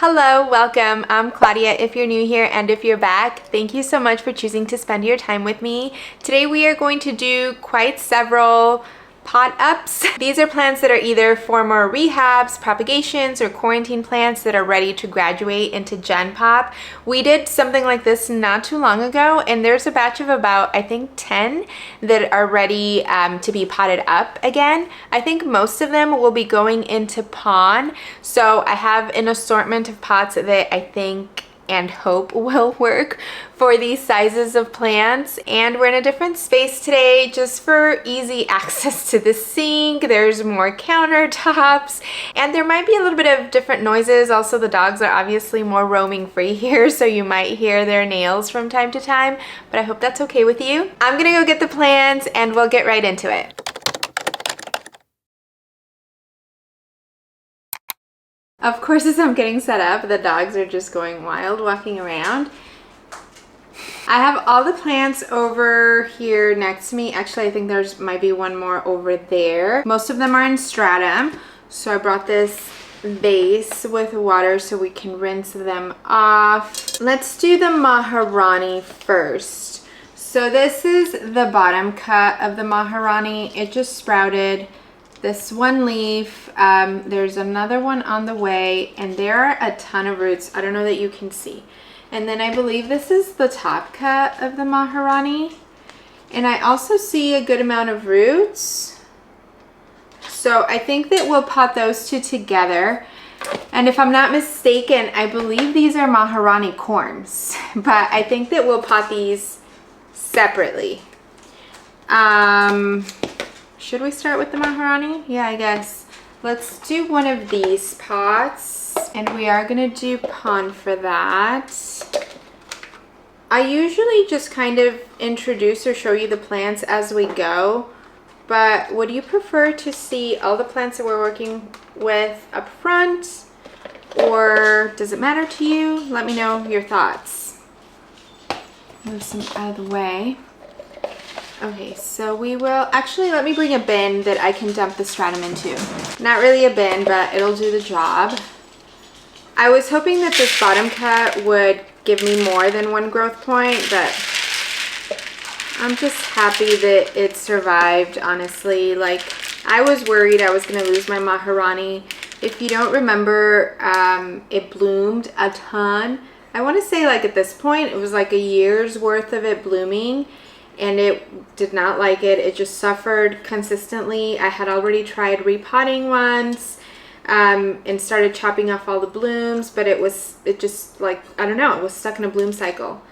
Hello, welcome. I'm Claudia if you're new here, and if you're back, thank you so much for choosing to spend your time with me. Today we are going to do quite several pot ups. These are plants that are either for more rehabs, propagations, or quarantine plants that are ready to graduate into Gen Pop. We did something like this not too long ago, and there's a batch of about, I think, 10 that are ready to be potted up again. I think most of them will be going into pon, so I have an assortment of pots that I think and hope will work for these sizes of plants. And we're in a different space today just for easy access to the sink. There's more countertops, and there might be a little bit of different noises. Also, the dogs are obviously more roaming free here, so you might hear their nails from time to time, but I hope that's okay with you. I'm gonna go get the plants and we'll get right into it. Of course, as I'm getting set up, the dogs are just going wild, walking around. I have all the plants over here next to me. Actually, I think there's might be one more over there. Most of them are in stratum. So I brought this vase with water so we can rinse them off. Let's do the Maharani first. So this is the bottom cut of the Maharani. It just sprouted this one leaf. There's another one on the way, and there are a ton of roots. I don't know that you can see. And then I believe this is the top cut of the Maharani, and I also see a good amount of roots. So I think that we'll pot those two together. And if I'm not mistaken, I believe these are Maharani corms, but I think that we'll pot these separately. Should we start with the Maharani? Yeah, I guess. Let's do one of these pots, and we are gonna do pon for that. I usually just kind of introduce or show you the plants as we go, but would you prefer to see all the plants that we're working with up front, or does it matter to you? Let me know your thoughts. Move some out of the way. Okay, so we will, actually let me bring a bin that I can dump the stratum into. Not really a bin, but it'll do the job. I was hoping that this bottom cut would give me more than one growth point, but I'm just happy that it survived, honestly. Like, I was worried I was gonna lose my Maharani. If you don't remember, it bloomed a ton. I wanna say, like, at this point, it was like a year's worth of it blooming, and it did not like it. It just suffered consistently. I had already tried repotting once and started chopping off all the blooms, but it just, like, I don't know, it was stuck in a bloom cycle.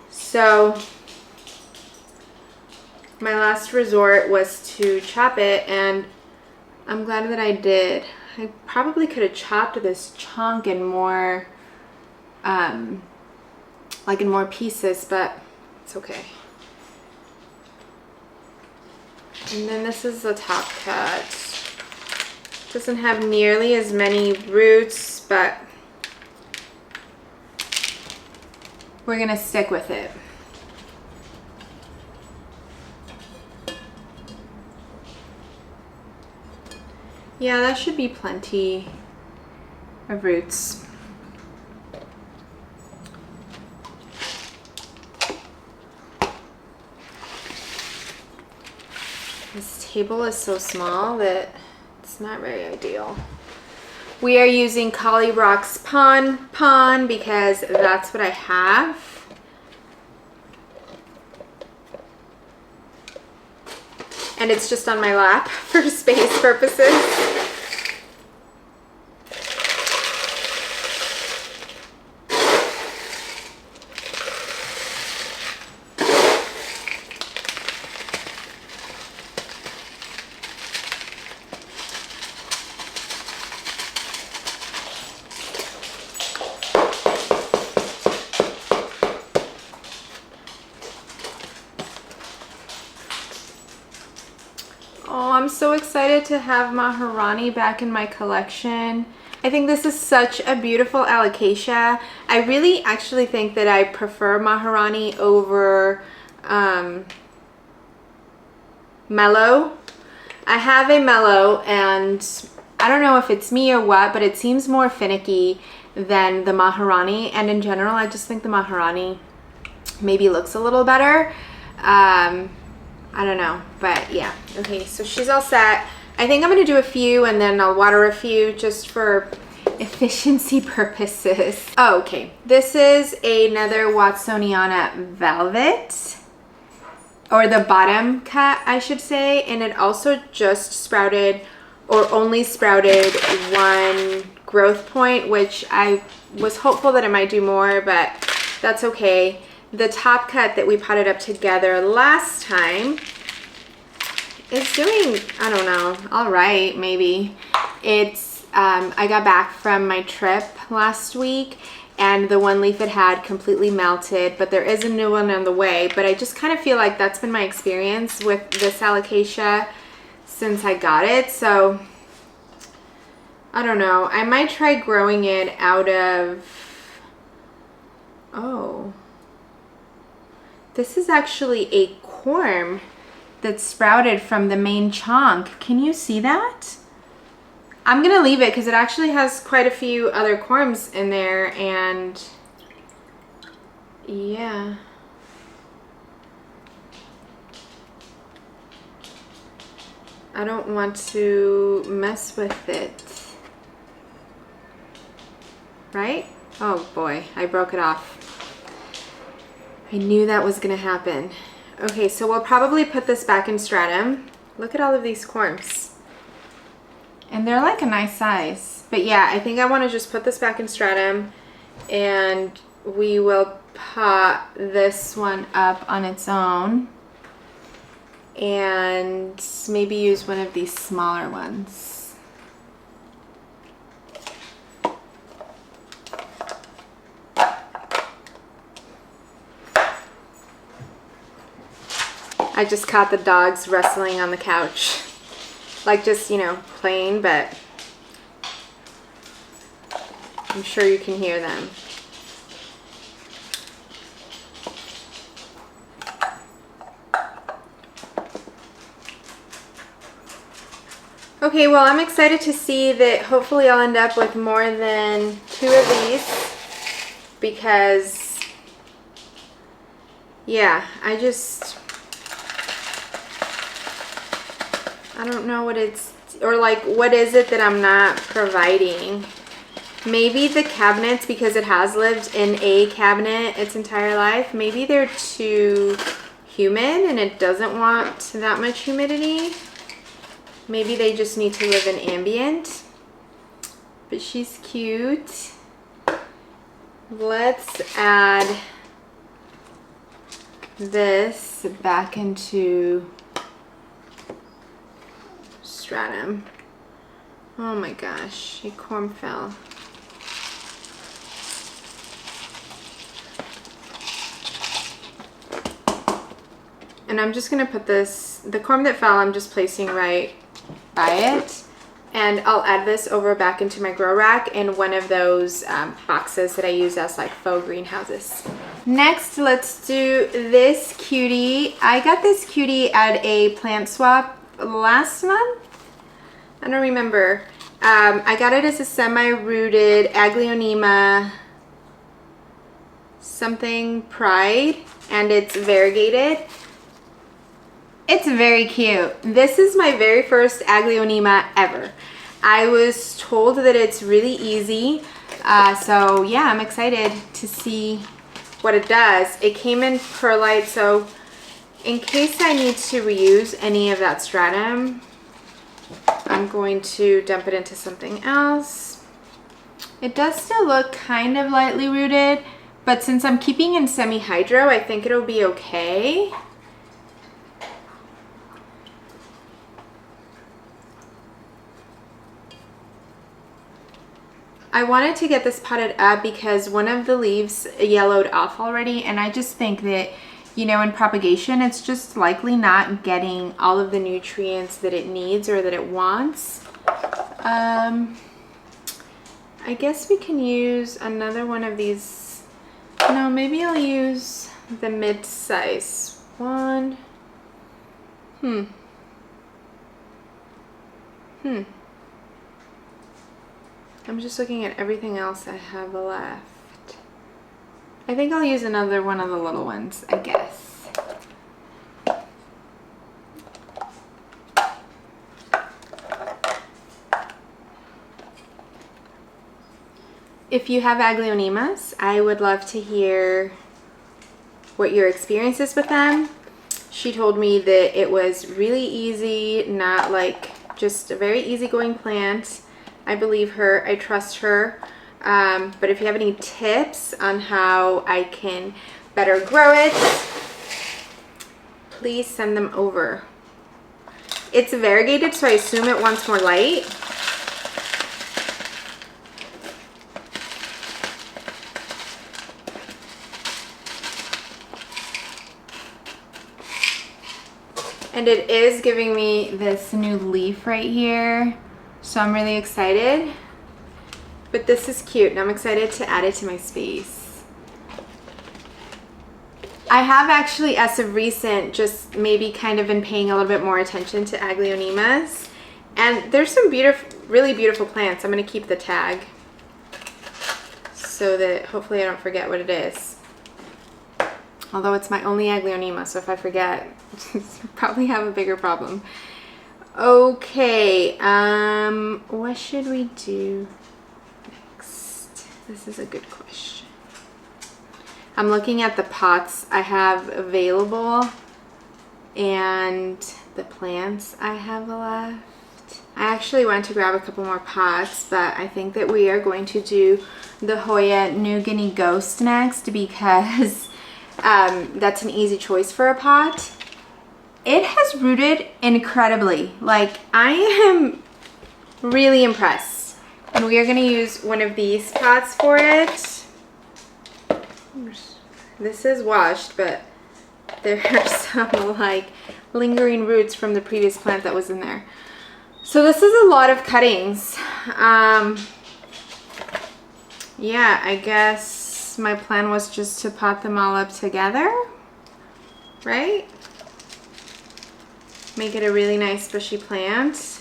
So my last resort was to chop it, and I'm glad that I did. I probably could have chopped this chunk in more, like in more pieces, but it's okay. And then this is the top cut. Doesn't have nearly as many roots, but we're gonna stick with it. Yeah, that should be plenty of roots. This table is so small that it's not very ideal. We are using kolyrockspon because that's what I have. And it's just on my lap for space purposes. Oh, I'm so excited to have Maharani back in my collection. I think this is such a beautiful alocasia. I really actually think that I prefer Maharani over mellow. I have a mellow, and I don't know if it's me or what, but it seems more finicky than the Maharani. And in general, I just think the Maharani maybe looks a little better. I don't know, but yeah. Okay, so she's all set. I think I'm gonna do a few and then I'll water a few just for efficiency purposes. Oh, okay, this is another Watsoniana velvet, or the bottom cut, I should say, and it also just sprouted, or only sprouted one growth point, which I was hopeful that it might do more, but that's okay. The top cut that we potted up together last time is doing, I don't know, all right, maybe. It's, I got back from my trip last week and the one leaf it had completely melted, but there is a new one on the way. But I just kind of feel like that's been my experience with this alocasia since I got it. So I don't know, I might try growing it out of, oh, this is actually a corm that sprouted from the main chunk. Can you see that? I'm gonna leave it because it actually has quite a few other corms in there, and yeah. I don't want to mess with it. Right? Oh boy, I broke it off. I knew that was gonna happen. Okay, so we'll probably put this back in stratum. Look at all of these corms. And they're like a nice size. But yeah, I think I want to just put this back in stratum, and we will pot this one up on its own and maybe use one of these smaller ones. I just caught the dogs wrestling on the couch. Like just, you know, playing, but I'm sure you can hear them. Okay, well, I'm excited to see that hopefully I'll end up with more than 2 of these because, yeah, I don't know what it's, or like what is it that I'm not providing. Maybe the cabinets, because it has lived in a cabinet its entire life, maybe they're too humid and it doesn't want that much humidity. Maybe they just need to live in ambient. But she's cute. Let's add this back into stratum. Oh my gosh, a corm fell. And I'm just gonna put this, the corm that fell, I'm just placing right by it. And I'll add this over back into my grow rack in one of those boxes that I use as like faux greenhouses. Next, let's do this cutie. I got this cutie at a plant swap last month. I don't remember. I got it as a semi-rooted Aglaonema something pride, and it's variegated. It's very cute. This is my very first Aglaonema ever. I was told that it's really easy. So yeah, I'm excited to see what it does. It came in perlite, so in case I need to reuse any of that stratum, I'm going to dump it into something else. It does still look kind of lightly rooted, but since I'm keeping in semi-hydro, I think it'll be okay. I wanted to get this potted up because one of the leaves yellowed off already, and I just think that, you know, in propagation, it's just likely not getting all of the nutrients that it needs or that it wants. I guess we can use another one of these. No, maybe I'll use the mid-size one. I'm just looking at everything else I have left. I think I'll use another one of the little ones, I guess. If you have Aglaonemas, I would love to hear what your experience is with them. She told me that it was really easy, not like just a very easygoing plant. I believe her, I trust her. But if you have any tips on how I can better grow it, please send them over. It's variegated, so I assume it wants more light. And it is giving me this new leaf right here, so I'm really excited. But this is cute, and I'm excited to add it to my space. I have actually, as of recent, just maybe kind of been paying a little bit more attention to Aglaonemas. And there's some beautiful, really beautiful plants. I'm gonna keep the tag so that hopefully I don't forget what it is. Although it's my only Aglaonema, so if I forget, I'll probably have a bigger problem. Okay, what should we do next? This is a good question. I'm looking at the pots I have available and the plants I have left. I actually went to grab a couple more pots, but I think that we are going to do the Hoya New Guinea Ghost next because that's an easy choice for a pot. It has rooted incredibly. Like, I am really impressed. And we are going to use one of these pots for it. This is washed, but there are some like lingering roots from the previous plant that was in there. So this is a lot of cuttings. Yeah, I guess my plan was just to pot them all up together, right? Make it a really nice bushy plant.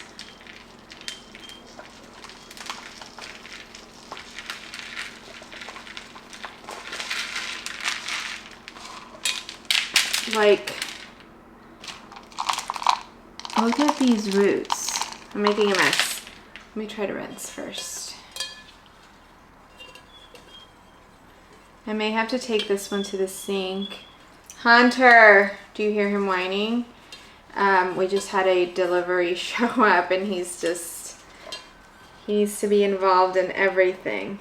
Like, look at these roots. I'm making a mess. Let me try to rinse first. I may have to take this one to the sink. Hunter, do you hear him whining? We just had a delivery show up and he needs to be involved in everything.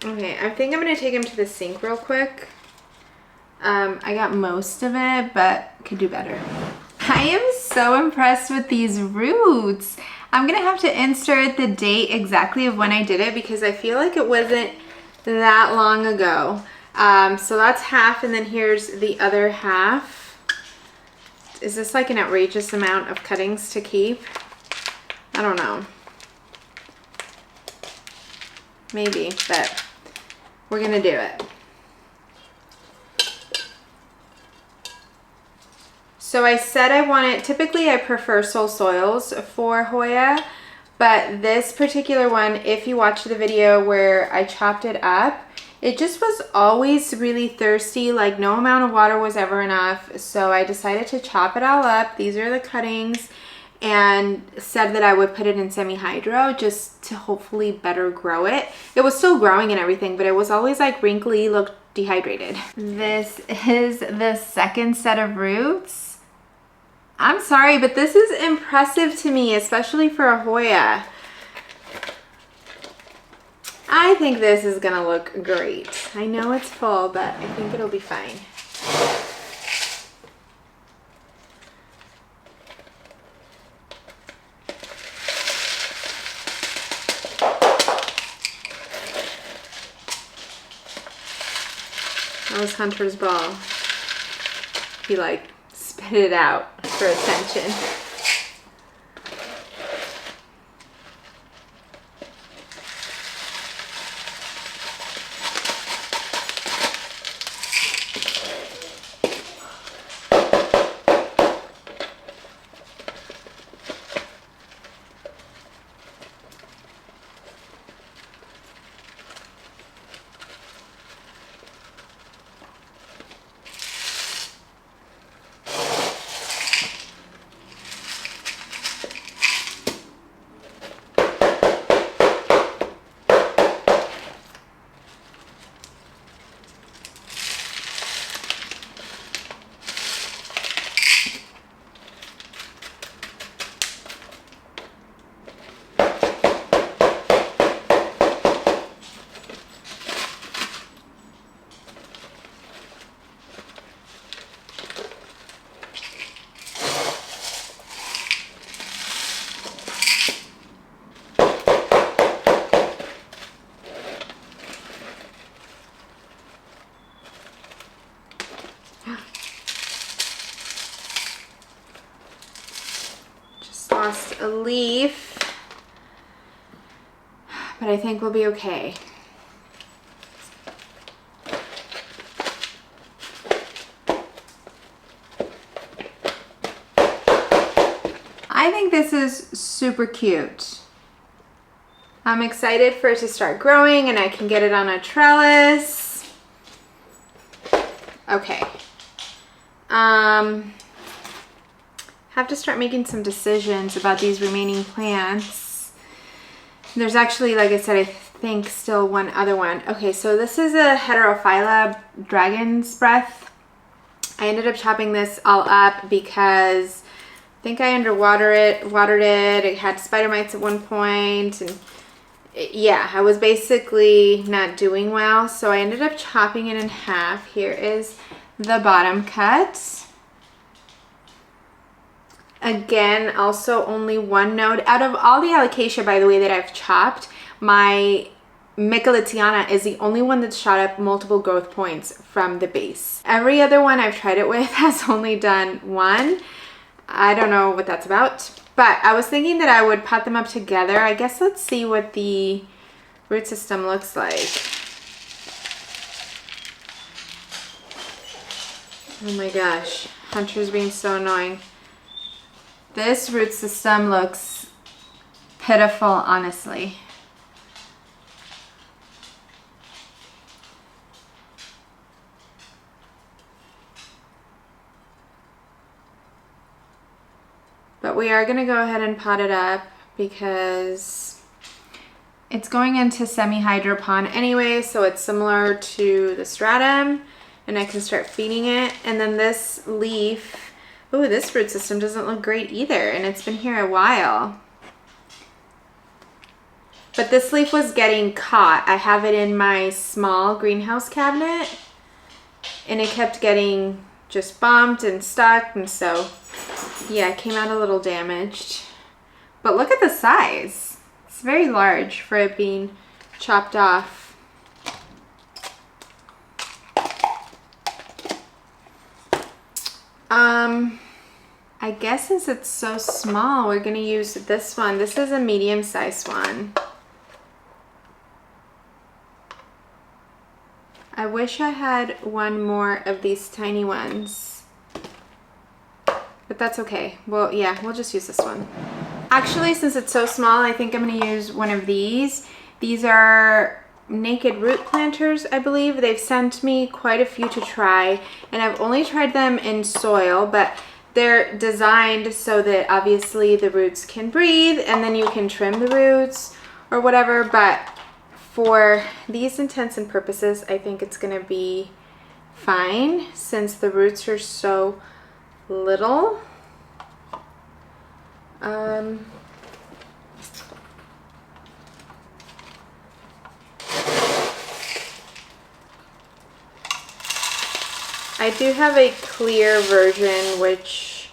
Okay, I think I'm gonna take him to the sink real quick. I got most of it, but could do better. I am so impressed with these roots. I'm gonna have to insert the date exactly of when I did it because I feel like it wasn't that long ago. So that's half, and then here's the other half. Is this like an outrageous amount of cuttings to keep? I don't know. Maybe, but we're gonna do it. So I said I wanted, typically I prefer soul soils for Hoya, but this particular one, if you watch the video where I chopped it up, it just was always really thirsty, like no amount of water was ever enough. So I decided to chop it all up. These are the cuttings, and said that I would put it in semi-hydro just to hopefully better grow it. It was still growing and everything, but it was always like wrinkly, looked dehydrated. This is the second set of roots. I'm sorry, but this is impressive to me, especially for a Hoya. I think this is gonna look great. I know it's full, but I think it'll be fine. That was Hunter's ball. He like spit it out for attention. but I think we'll be okay. I think this is super cute. I'm excited for it to start growing and I can get it on a trellis. Okay. Have to start making some decisions about these remaining plants. There's actually, like I said, I think still one other one. Okay, so this is a Heterophylla dragon's breath. I ended up chopping this all up because I think I watered it. It had spider mites at one point, and yeah, I was basically not doing well. So I ended up chopping it in half. Here is the bottom cut. Again, also only one node. Out of all the Alocasia, by the way, that I've chopped, my Watsoniana is the only one that's shot up multiple growth points from the base. Every other one I've tried it with has only done one. I don't know what that's about, but I was thinking that I would pot them up together. I guess let's see what the root system looks like. Oh my gosh, Hunter's being so annoying. This root system looks pitiful, honestly. But we are going to go ahead and pot it up because it's going into semi-hydropon anyway, so it's similar to the stratum, and I can start feeding it. And then this leaf, oh, this root system doesn't look great either, and it's been here a while. But this leaf was getting caught. I have it in my small greenhouse cabinet, and it kept getting just bumped and stuck, and so yeah, it came out a little damaged. But look at the size. It's very large for it being chopped off. I guess since it's so small, we're gonna use this one. This is a medium-sized one. I wish I had one more of these tiny ones, but that's okay. Well, yeah, we'll just use this one. Actually, since it's so small, I think I'm gonna use one of these. These are naked root planters, I believe. They've sent me quite a few to try, and I've only tried them in soil, but they're designed so that obviously the roots can breathe, and then you can trim the roots or whatever. But for these intents and purposes, I think it's gonna be fine since the roots are so little. I do have a clear version which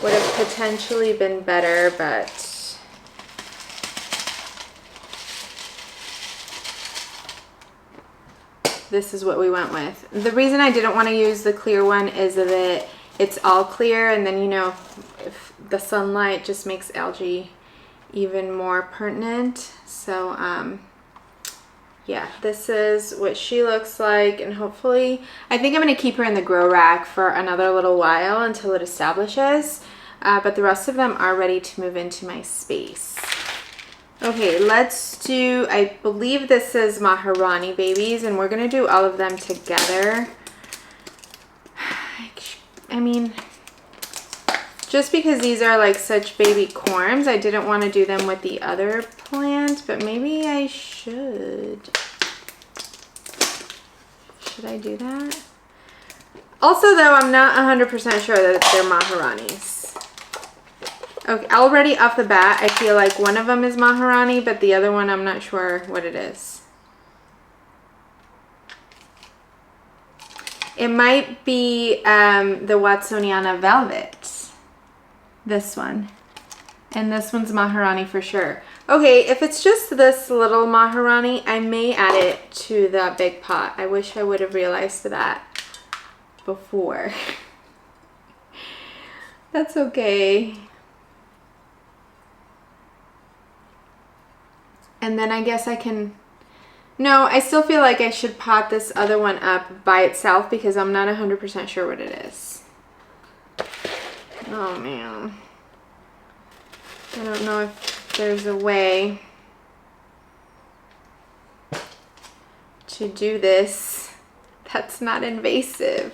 would have potentially been better, but this is what we went with. The reason I didn't want to use the clear one is that it's all clear, and then, you know, if the sunlight just makes algae even more pertinent. So yeah, this is what she looks like, and hopefully, I think I'm going to keep her in the grow rack for another little while until it establishes, but the rest of them are ready to move into my space. Okay, let's do, I believe this is Maharani babies, and we're going to do all of them together. I mean, just because these are like such baby corms, I didn't want to do them with the other plant, but maybe I should. Should I do that? Also, though, I'm not 100% sure that they're Maharanis. Okay, already off the bat, I feel like one of them is Maharani, but the other one, I'm not sure what it is. It might be the Watsoniana velvet. This one. And this one's Maharani for sure. Okay, if it's just this little Maharani, I may add it to the big pot. I wish I would have realized that before. That's okay. And then I guess I can, no, I still feel like I should pot this other one up by itself because I'm not 100% sure what it is. Oh man. I don't know if there's a way to do this that's not invasive.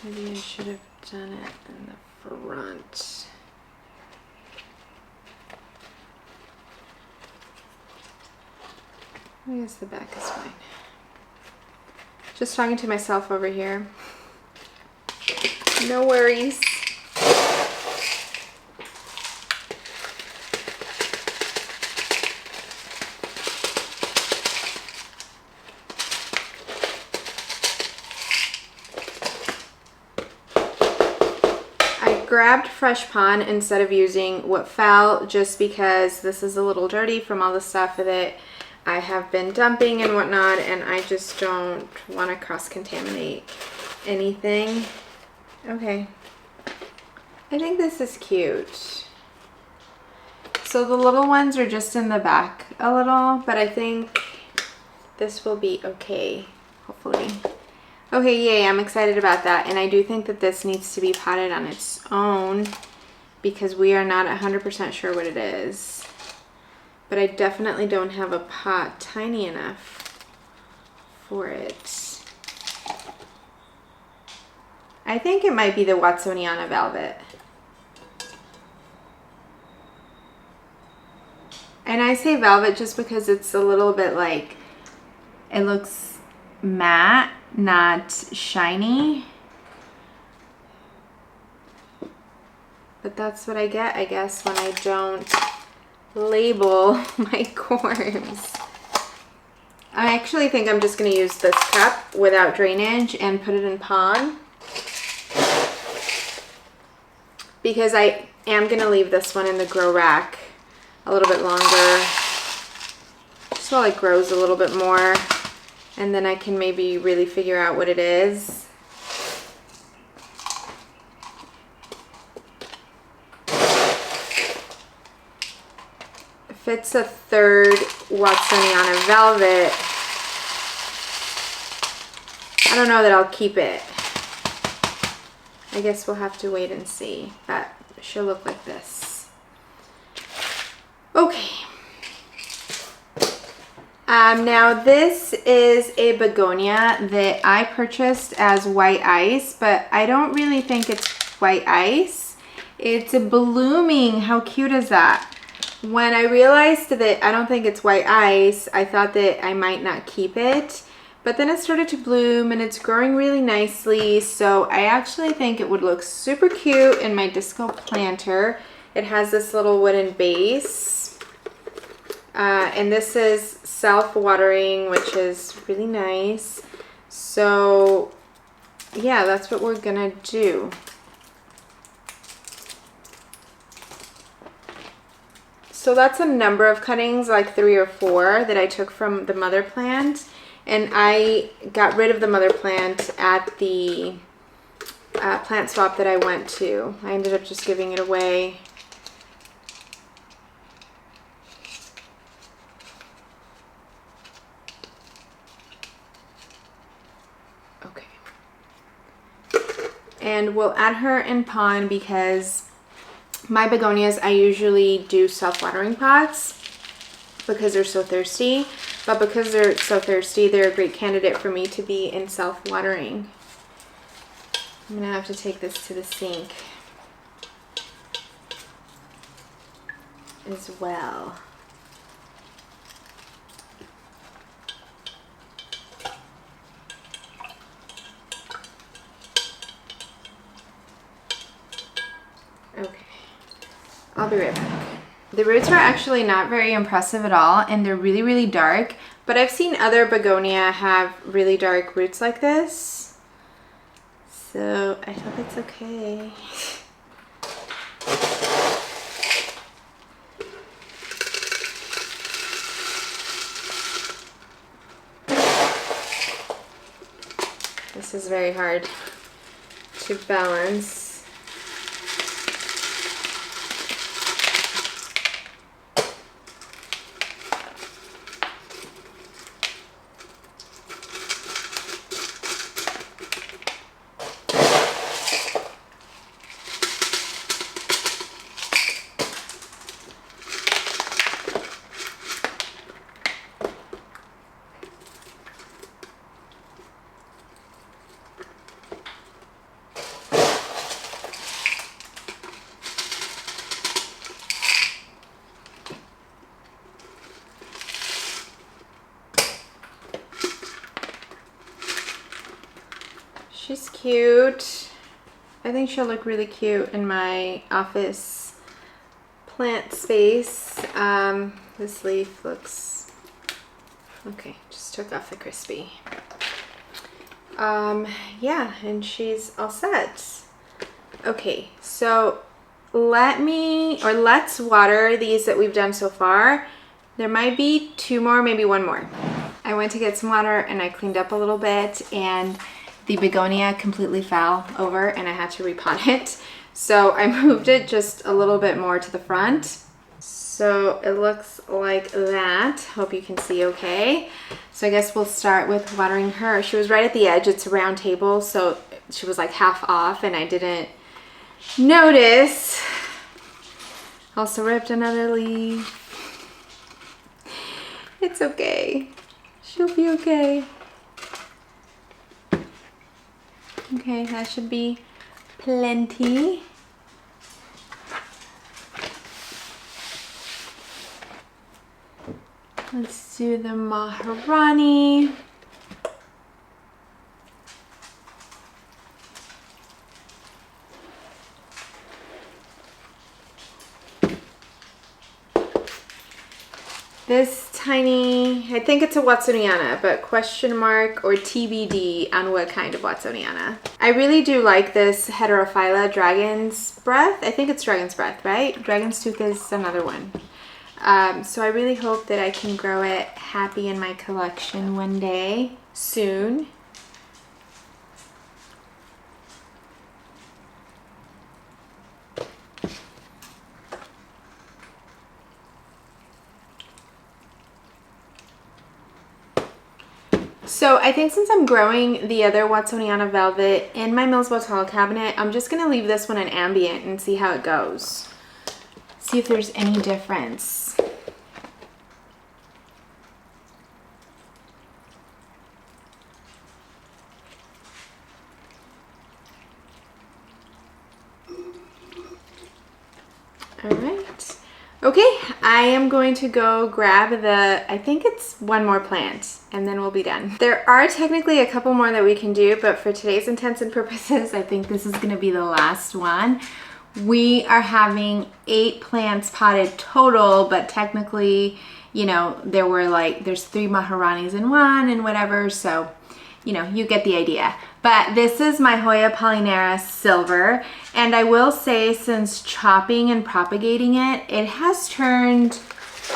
Maybe I should have done it in the front. I guess the back is fine. Just talking to myself over here. No worries. Grabbed fresh pond instead of using what fell just because this is a little dirty from all the stuff that I have been dumping and whatnot, and I just don't want to cross-contaminate anything. Okay, I think this is cute. So the little ones are just in the back a little, but I think this will be okay, hopefully. Okay, yay, I'm excited about that. And I do think that this needs to be potted on its own because we are not 100% sure what it is. But I definitely don't have a pot tiny enough for it. I think it might be the Watsoniana velvet. And I say velvet just because it's a little bit like, it looks matte, not shiny. But that's what I get, I guess, when I don't label my corms. I actually think I'm just going to use this cup without drainage and put it in pond. Because I am going to leave this one in the grow rack a little bit longer. Just while it grows a little bit more. And then I can maybe really figure out what it is. If it's a third Watsoniana velvet, I don't know that I'll keep it. I guess we'll have to wait and see. But she'll look like this. Okay. Now this is a begonia that I purchased as white ice, but I don't really think it's white ice. It's a blooming. How cute is that? When I realized that I don't think it's white ice, I thought that I might not keep it, but then it started to bloom and it's growing really nicely. So I actually think it would look super cute in my disco planter. It has this little wooden base. And this is self-watering, which is really nice. So yeah, that's what we're gonna do. So that's a number of cuttings, like 3 or 4 that I took from the mother plant, and I got rid of the mother plant at the plant swap that I went to. I ended up just giving it away. And we'll add her in pond because my begonias, I usually do self-watering pots because they're so thirsty. But because they're so thirsty, they're a great candidate for me to be in self-watering. I'm going to have to take this to the sink as well. Okay, I'll be right back. The roots are actually not very impressive at all, and they're really, really dark, but I've seen other begonia have really dark roots like this. So I hope it's okay. This is very hard to balance. She's cute. I think she'll look really cute in my office plant space. This leaf looks okay. Just took off the crispy. Yeah, and she's all set. Okay, so let's water these that we've done so far. There might be 2 more, maybe 1 more. I went to get some water and I cleaned up a little bit, and the begonia completely fell over and I had to repot it. So I moved it just a little bit more to the front. So it looks like that. Hope you can see okay. So I guess we'll start with watering her. She was right at the edge. It's a round table, so she was like half off and I didn't notice. Also ripped another leaf. It's okay. She'll be okay. Okay, that should be plenty. Let's do the Maharani. This tiny, I think it's a Watsoniana, but question mark or TBD on what kind of Watsoniana. I really do like this Heterophylla dragon's breath. I think it's dragon's breath, right? Dragon's tooth is another one. So I really hope that I can grow it happy in my collection one day soon. So I think since I'm growing the other Watsoniana velvet in my Mills Bottle cabinet, I'm just going to leave this one in ambient and see how it goes. See if there's any difference. All right. Okay, I am going to go grab I think it's 1 more plant and then we'll be done. There are technically a couple more that we can do, but for today's intents and purposes, I think this is gonna be the last one. We are having 8 plants potted total, but technically, you know, there's 3 Maharanis in one and whatever, so, you know, you get the idea. But this is my Hoya Polina silver, and I will say since chopping and propagating it, it has turned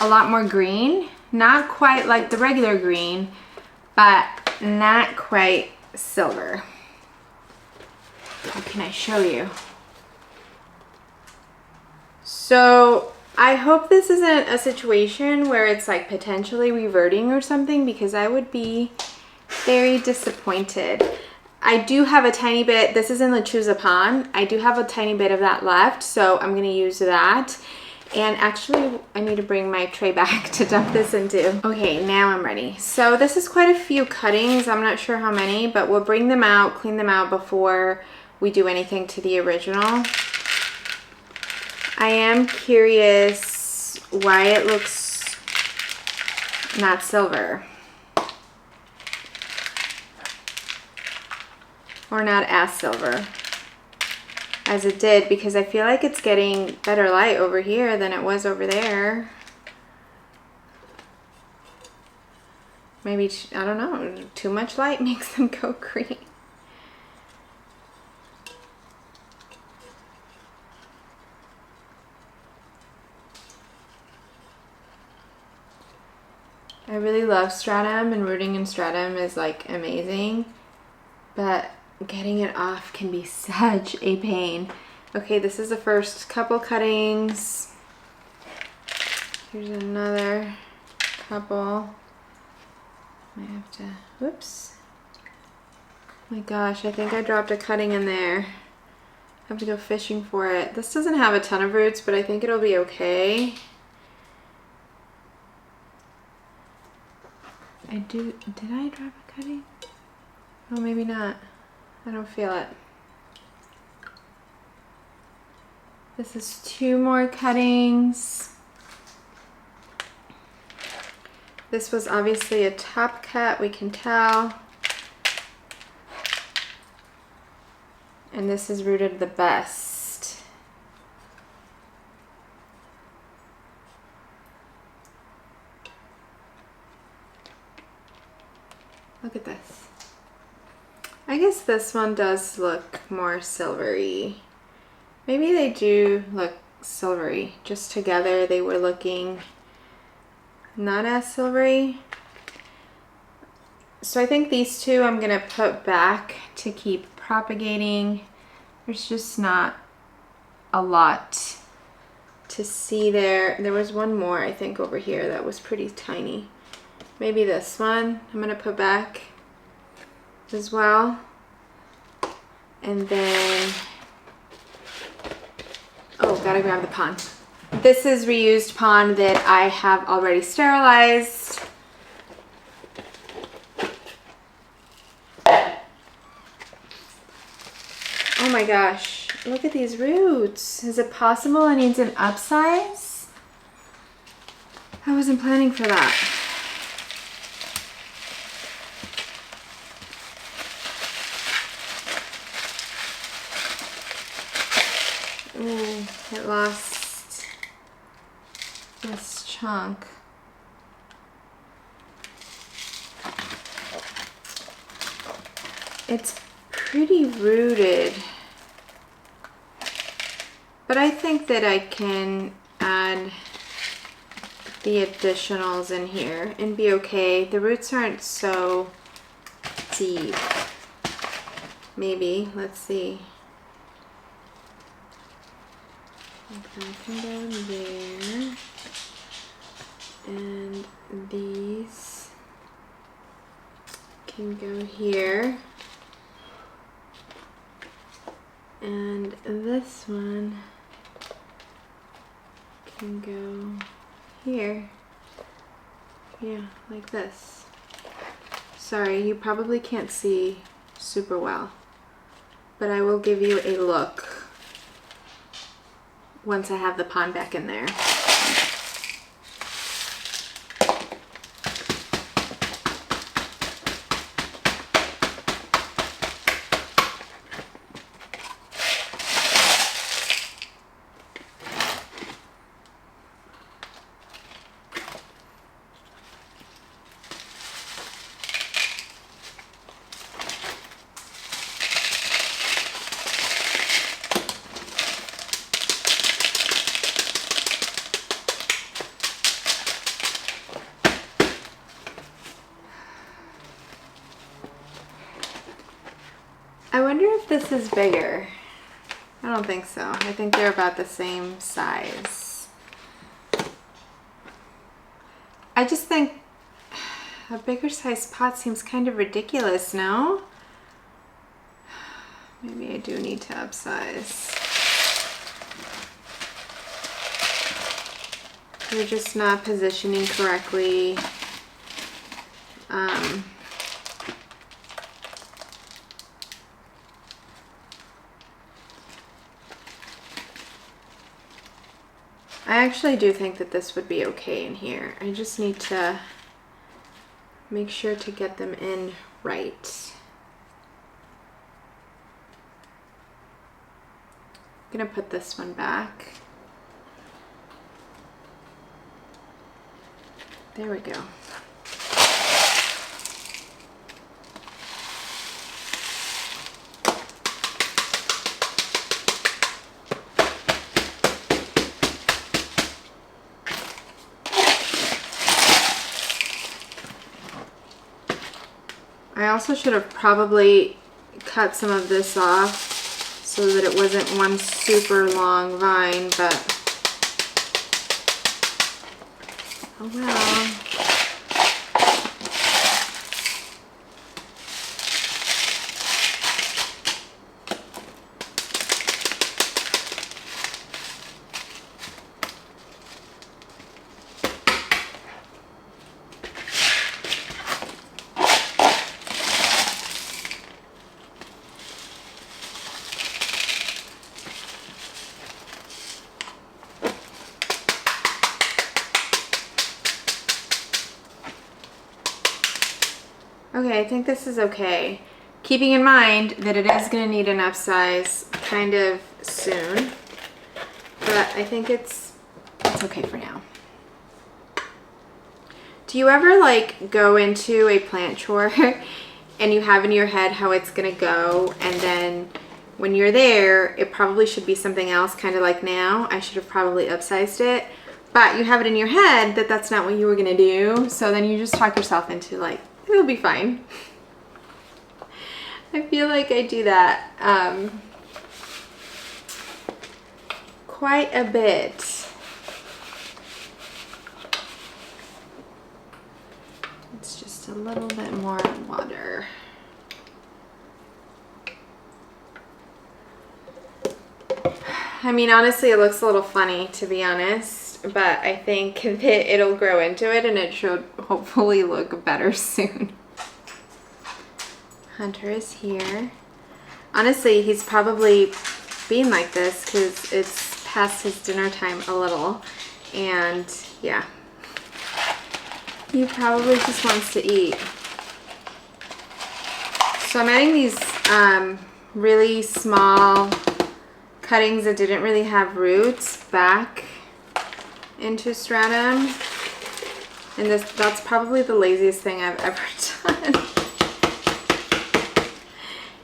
a lot more green. Not quite like the regular green, but not quite silver. How can I show you? So I hope this isn't a situation where it's like potentially reverting or something, because I would be very disappointed. I do have a tiny bit, this is in the Pan. I do have a tiny bit of that left, so I'm gonna use that. And actually, I need to bring my tray back to dump this into. Okay, now I'm ready. So this is quite a few cuttings. I'm not sure how many, but we'll bring them out, clean them out before we do anything to the original. I am curious why it looks not silver. Or not as silver as it did, because I feel like it's getting better light over here than it was over there. Maybe, I don't know, too much light makes them go green. I really love stratum, and rooting in stratum is like amazing, but getting it off can be such a pain. Okay, this is the first couple cuttings. Here's another couple. I have to, whoops. Oh my gosh, I think I dropped a cutting in there. I have to go fishing for it. This doesn't have a ton of roots, but I think it'll be okay. Did I drop a cutting? Oh, maybe not. I don't feel it. This is 2 more cuttings. This was obviously a top cut, we can tell. And this is rooted the best. Look at this. I guess this one does look more silvery. Maybe they do look silvery. Just together they were looking not as silvery. So I think these 2 I'm gonna put back to keep propagating. There's just not a lot to see there. There was one more, I think, over here that was pretty tiny. Maybe this one I'm gonna put back as well. And then, oh, gotta grab the pond. This is reused pond that I have already sterilized. Oh my gosh, look at these roots. Is it possible it needs an upsize? I wasn't planning for that. Ooh, it lost this chunk. It's pretty rooted, but I think that I can add the additionals in here and be okay. The roots aren't so deep. Maybe, let's see. That can go there, and these can go here, and this one can go here. Yeah, like this. Sorry, you probably can't see super well, but I will give you a look once I have the pond back in there. I wonder if this is bigger. I don't think so. I think they're about the same size. I just think a bigger size pot seems kind of ridiculous, no? Maybe I do need to upsize. They're just not positioning correctly. I actually do think that this would be okay in here. I just need to make sure to get them in right. I'm gonna put this one back. There we go. also should have probably cut some of this off so that it wasn't one super long vine, but oh well. Okay, I think this is okay. Keeping in mind that it is going to need an upsize kind of soon, but I think it's okay for now. Do you ever like go into a plant chore and you have in your head how it's going to go, and then when you're there, it probably should be something else, kind of like now. I should have probably upsized it, but you have it in your head that that's not what you were going to do, so then you just talk yourself into like, it'll be fine. I feel like I do that quite a bit. It's just a little bit more water. I mean, honestly, it looks a little funny, to be honest, but I think that it'll grow into it and it should hopefully look better soon. Hunter is here. Honestly, he's probably being like this because it's past his dinner time a little, and yeah, he probably just wants to eat. So I'm adding these really small cuttings that didn't really have roots back into stratum, and that's probably the laziest thing I've ever done.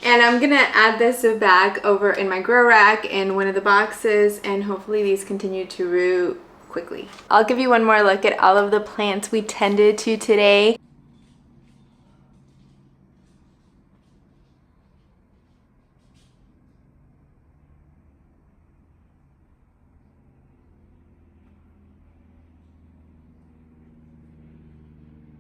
And I'm gonna add this back over in my grow rack in one of the boxes, and hopefully these continue to root quickly. I'll give you one more look at all of the plants we tended to today.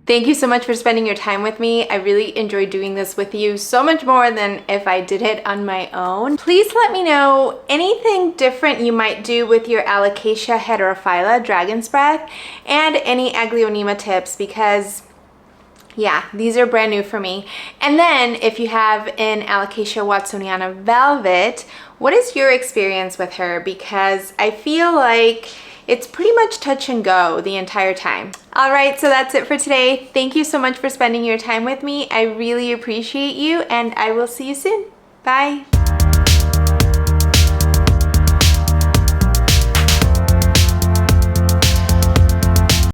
Thank you so much for spending your time with me. I really enjoyed doing this with you, so much more than if I did it on my own. Please let me know anything different you might do with your Alocasia heterophylla, dragon's breath, and any Aglaonema tips, because yeah, these are brand new for me. And then if you have an Alocasia Watsoniana velvet, what is your experience with her? Because I feel like it's pretty much touch and go the entire time. All right, so that's it for today. Thank you so much for spending your time with me. I really appreciate you, and I will see you soon. Bye.